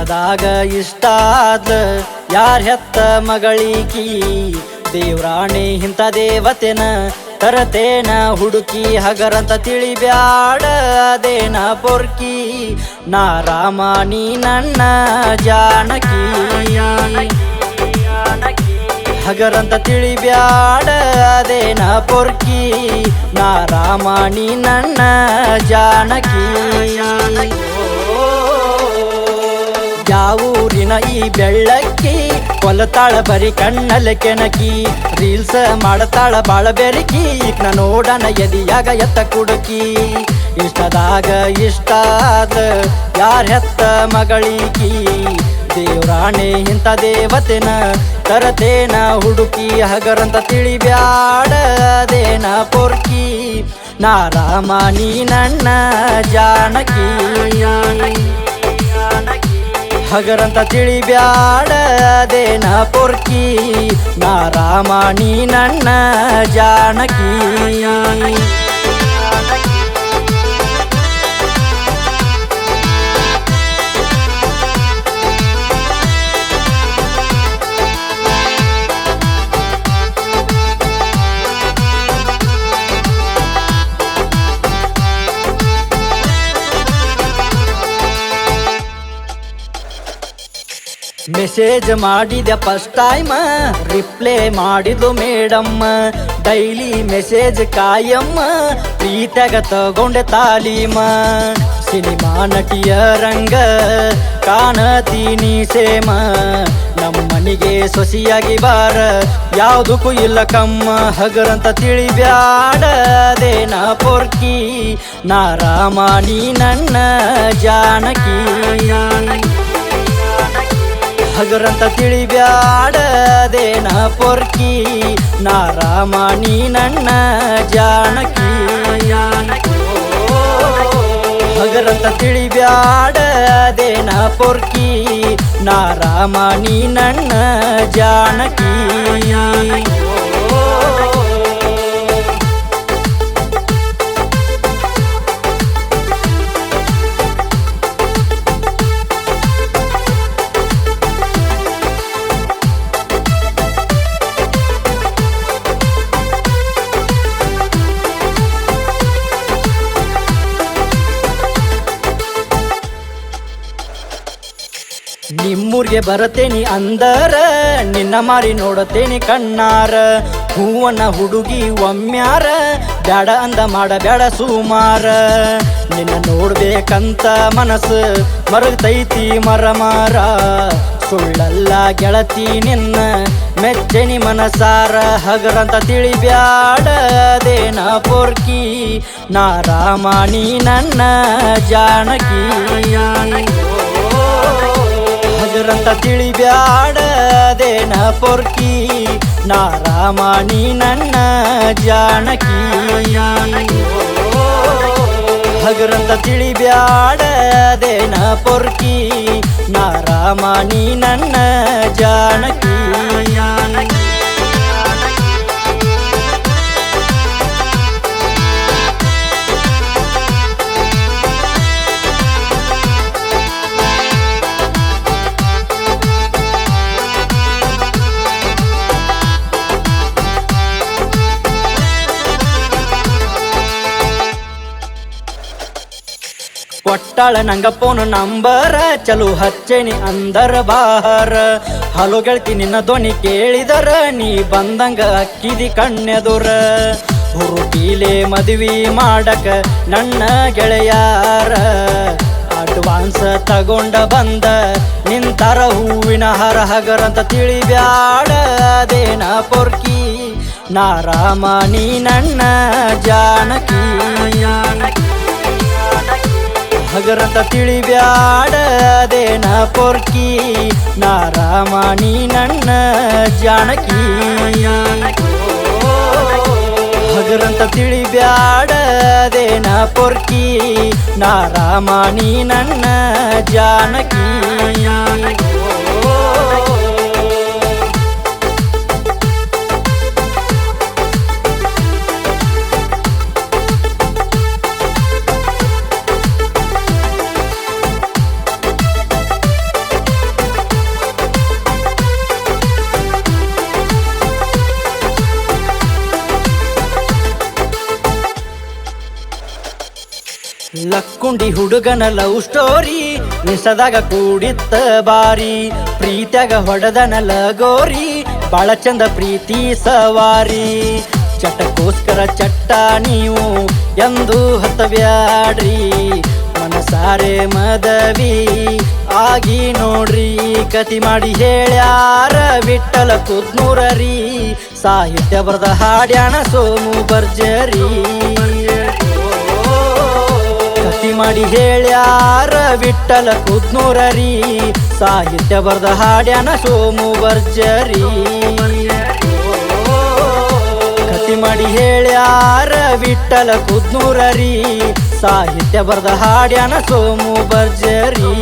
ಇಷ್ಟದಾಗ ಇಷ್ಟಾದ ಯಾರ ಹೆತ್ತ ಮಗಳಿಕಿ ದೇವ್ರಾಣಿ ಇಂಥ ದೇವತೆನ ತರತೇನ ಹುಡುಕಿ ಹಗರಂತ ತಿಳಿಬ್ಯಾಡ ಅದೇನ ಪೊರ್ಕಿ ನಾ ರಾಮ ನೀ ನನ್ನ ಜಾನಕಿ ಹಗರಂತ ತಿಳಿಬ್ಯಾಡ ಅದೇನ ಪೊರ್ಕಿ ನಾ ರಾಮ ನೀ ನನ್ನ ಜಾನಕಿ ಯಾವೂರಿನ ಈ ಬೆಳ್ಳಕ್ಕಿ ಕೊಲತಾಳ ಬರಿ ಕಣ್ಣಲ್ಲಿ ಕೆಣಕಿ ರೀಲ್ಸ್ ಮಾಡತಾಳ ಬಾಳ ಬೆರಕಿ ಈಗ ನೋಡನ ಎದಿಯಾಗ ಎತ್ತ ಕುಡುಕಿ ಇಷ್ಟದಾಗ ಇಷ್ಟಾದ ಯಾರ ಹೆತ್ತ ಮಗಳಿಕಿ ದೇವ್ರಾಣಿ ಇಂಥ ದೇವತೆನ ತರತೇನ ಹುಡುಕಿ ಹಗರಂತ ತಿಳಿಬ್ಯಾಡ ಅದೇನ ಪೊರ್ಕಿ ನಾ ರಾಮ ನೀ ನನ್ನ ಜಾನಕಿ ಹಗರಂತ ತಿಳಿಬ್ಯಾಡ ಅದೇನ ಪೊರ್ಕಿ ನಾ ರಾಮ ನೀ ನನ್ನ ಜಾನಕಿ ಮೆಸೇಜ್ ಮಾಡಿದೆ ಫಸ್ಟ್ ಟೈಮ್ ರಿಪ್ಲೈ ಮಾಡಿದ್ಲು ಮೇಡಮ್ಮ ಡೈಲಿ ಮೆಸೇಜ್ ಕಾಯಮ್ಮ ಪ್ರೀತ್ಯಾಗ ತಗೊಂಡೆ ತಾಲೀಮ ಸಿನಿಮಾ ನಟಿಯ ರಂಗ ಕಾಣತೀನಿ ಸೇಮ ನಮ್ಮನಿಗೆ ಸೊಸಿಯಾಗಿ ಬಾರ ಯಾವುದಕ್ಕೂ ಇಲ್ಲ ಕಮ್ಮ ಹಗರಂತ ತಿಳಿಬ್ಯಾಡ ಅದೇನ ಪೊರ್ಕಿ ನಾ ರಾಮ ನೀ ನನ್ನ ಜಾನಕಿ ಹಗರಂತ ತಿಳಿಬ್ಯಾಡ ಅದೇನ ಪೊರ್ಕಿ ನಾ ರಾಮ ನೀ ನನ್ನ ಜಾನಕಿ ಹಗರಂತ ತಿಳಿಬ್ಯಾಡ ಅದೇನ ಪೊರ್ಕಿ ನಾ ರಾಮ ನೀ ನನ್ನ ಜಾನಕಿ ನಿಮ್ಮೂರ್ಗೆ ಬರತೇನಿ ಅಂದರ ನಿನ್ನ ಮಾರಿ ನೋಡತೇನಿ ಕಣ್ಣಾರ ಹೂವನ್ನ ಹುಡುಗಿ ಒಮ್ಮ್ಯಾರ ಬ್ಯಾಡ ಅಂದ ಮಾಡಬ್ಯಾಡ ಸುಮಾರ ನಿನ್ನ ನೋಡ್ಬೇಕಂತ ಮನಸ್ಸು ಮರಗತೈತಿ ಮರಮಾರ ಸುಳ್ಳಲ್ಲ ಗೆಳತಿ ನಿನ್ನ ಮೆಚ್ಚನಿ ಮನಸಾರ ಹಗರಂತ ತಿಳಿಬ್ಯಾಡ ಅದೇನ ಪೊರ್ಕಿ ನಾ ರಾಮ ನೀ ನನ್ನ ಜಾನಕಿ ಹಗರಂತ ತಿಳಿಬ್ಯಾಡ ಅದೇನ ಪೊರ್ಕಿ ನಾ ರಾಮ ನೀ ನನ್ನ ಜಾನಕಿ ಹಗರಂತ ತಿಳಿಬ್ಯಾಡ ಅದೇನ ಪೊರ್ಕಿ ನಾ ರಾಮ ನೀ ನನ್ನ ಜಾನಕಿ ಕೊಟ್ಟಾಳ ನಂಗ ಫೋನ್ ನಂಬರ ಚಲು ಹಚ್ಚೇನಿ ಅಂದರ ಬಾರ ಹಲೋ ಗೆಳತಿ ನಿನ್ನ ಧ್ವನಿ ಕೇಳಿದರ ನೀ ಬಂದಂಗ ಅಕ್ಕಿದಿ ಕಣ್ಣೆದುರ ಹುರುಪೀಲೆ ಮದುವೆ ಮಾಡಕ ನನ್ನ ಗೆಳೆಯಾರ ಅಡ್ವಾನ್ಸ್ ತಗೊಂಡ ಬಂದ ನಿಂತರ ಹೂವಿನ ಹರ ಹಗರಂತ ತಿಳಿಬ್ಯಾಡ ಅದೇನ ಪೊರ್ಕಿ ನಾ ರಾಮ ನೀ ನನ್ನ ಜಾನಕಿ ಹಗರಂತ ತಿಳಿಬ್ಯಾಡ ಅದೇನ ಪೊರ್ಕಿ ನಾ ರಾಮ ನೀ ನನ್ನ ಜಾನಕಿ ಹಗರಂತ ತಿಳಿಬ್ಯಾಡ ಅದೇನ ಪೊರ್ಕಿ ನಾ ರಾಮ ನೀ ನನ್ನ ಜಾನಕಿ ಲಕ್ಕುಂಡಿ ಹುಡುಗನ ಲವ್ ಸ್ಟೋರಿ ನಿಸದಾಗ ಕೂಡಿತ್ತ ಬಾರಿ ಪ್ರೀತ್ಯಾಗ ಹೊಡೆದನ ಲಗೋರಿ ಬಾಳ ಚಂದ ಪ್ರೀತಿ ಸವಾರಿ ಚಟಕ್ಕೋಸ್ಕರ ಚಟ್ಟ ನೀವು ಎಂದು ಹತ್ತಬ್ಯಾಡ್ರಿ ಮನಸಾರೆ ಮದವಿ ಆಗಿ ನೋಡ್ರಿ ಕತಿ ಮಾಡಿ ಹೇಳ್ಯಾರ ವಿಠಲ ಕುದ್ನೂರರಿ ಸಾಹಿತ್ಯ ಬರೆದ ಹಾಡ್ಯಾಣ ಸೋಮು ಬರ್ಜರಿ ಕತಿ ಮಾಡಿ ಹೇಳ್ಯಾರ ವಿಠಲ ಕುದ್ನೂರರಿ ಸಾಹಿತ್ಯ ಬರೆದ ಹಾಡ್ಯಾಣ ಸೋಮು ಬರ್ಜರಿ ಕತಿ ಮಾಡಿ ಹೇಳ್ಯಾರ ವಿಠಲ ಕುದ್ನೂರರಿ ಸಾಹಿತ್ಯ ಬರೆದ ಹಾಡ್ಯಾಣ ಸೋಮು ಬರ್ಜರಿ